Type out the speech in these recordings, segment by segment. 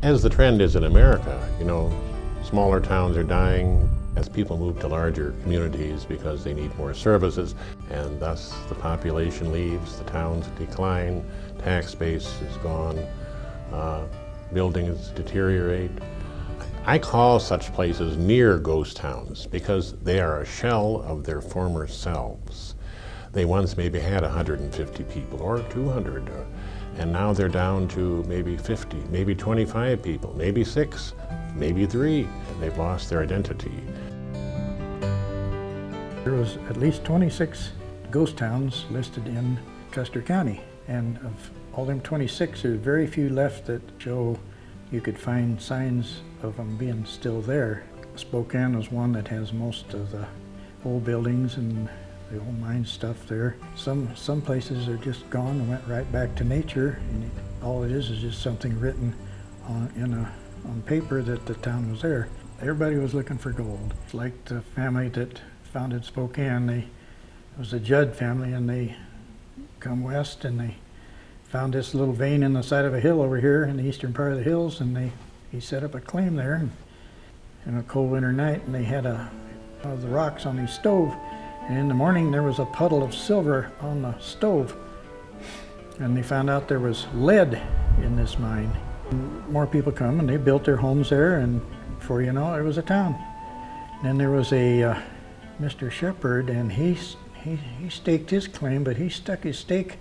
As the trend is in America, smaller towns are dying as people move to larger communities because they need more services, and thus the population leaves, the towns decline, tax base is gone, buildings deteriorate. I call such places near ghost towns because they are a shell of their former selves. They once maybe had 150 people or 200, and now they're down to maybe 50, maybe 25 people, maybe 6, maybe 3. They've lost their identity. There was at least 26 ghost towns listed in Custer County, and of all them 26, there's very few left that show you could find signs of them being still there. Spokane was one that has most of the old buildings and the old mine stuff there. Some places are just gone and went right back to nature, and all it is just something written on paper that the town was there. Everybody was looking for gold. It's like the family that founded Spokane. It was a Judd family, and they come west and they found this little vein in the side of a hill over here in the eastern part of the hills, and he set up a claim there in a cold winter night, and they had the rocks on his stove, and in the morning there was a puddle of silver on the stove, and they found out there was lead in this mine. And more people come and they built their homes there, and before you know it, it was a town. And then there was a Mr. Shepherd, and he staked his claim, but he stuck his stake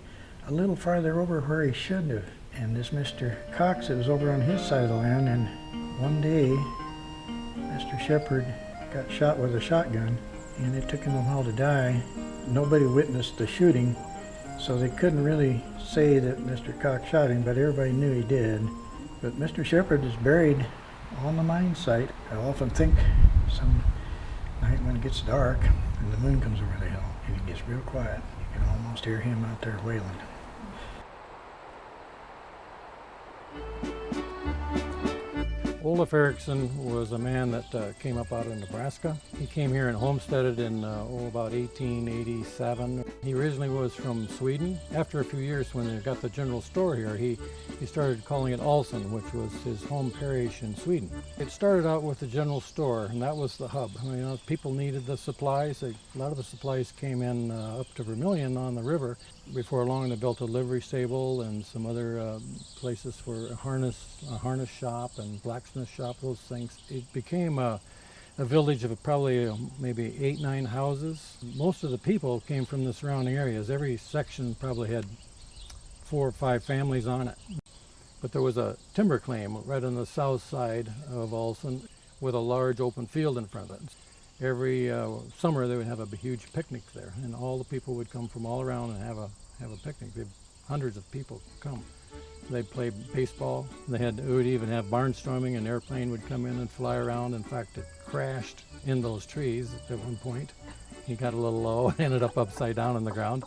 a little farther over where he should have. And this Mr. Cox, it was over on his side of the land, and one day Mr. Shepherd got shot with a shotgun, and it took him a while to die. Nobody witnessed the shooting, so they couldn't really say that Mr. Cox shot him, but everybody knew he did. But Mr. Shepherd is buried on the mine site. I often think some night when it gets dark and the moon comes over the hill and it gets real quiet, you can almost hear him out there wailing. Olaf Erickson was a man that came up out of Nebraska. He came here and homesteaded in about 1887. He originally was from Sweden. After a few years, when they got the general store here, he started calling it Olsen, which was his home parish in Sweden. It started out with the general store, and that was the hub. People needed the supplies. A lot of the supplies came in up to Vermilion on the river. Before long, they built a livery stable and some other places for a harness shop and blacksmith shop, those things. It became a village of probably maybe 8-9 houses. Most of the people came from the surrounding areas. Every section probably had 4 or 5 families on it. But there was a timber claim right on the south side of Olsen with a large open field in front of it. Every summer they would have a huge picnic there, and all the people would come from all around and have a picnic. Hundreds of people come. They'd play baseball. They would even have barnstorming. An airplane would come in and fly around. In fact, it crashed in those trees at one point. He got a little low and ended up upside down on the ground.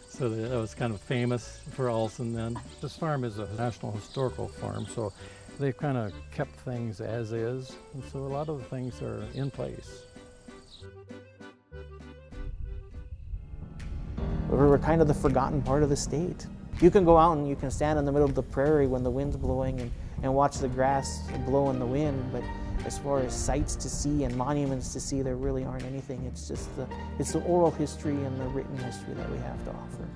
So that was kind of famous for Olsen then. This farm is a National Historical Farm, so they've kind of kept things as is, and so a lot of the things are in place. We were kind of the forgotten part of the state. You can go out and you can stand in the middle of the prairie when the wind's blowing and watch the grass blow in the wind, but as far as sights to see and monuments to see, there really aren't anything. It's just the oral history and the written history that we have to offer.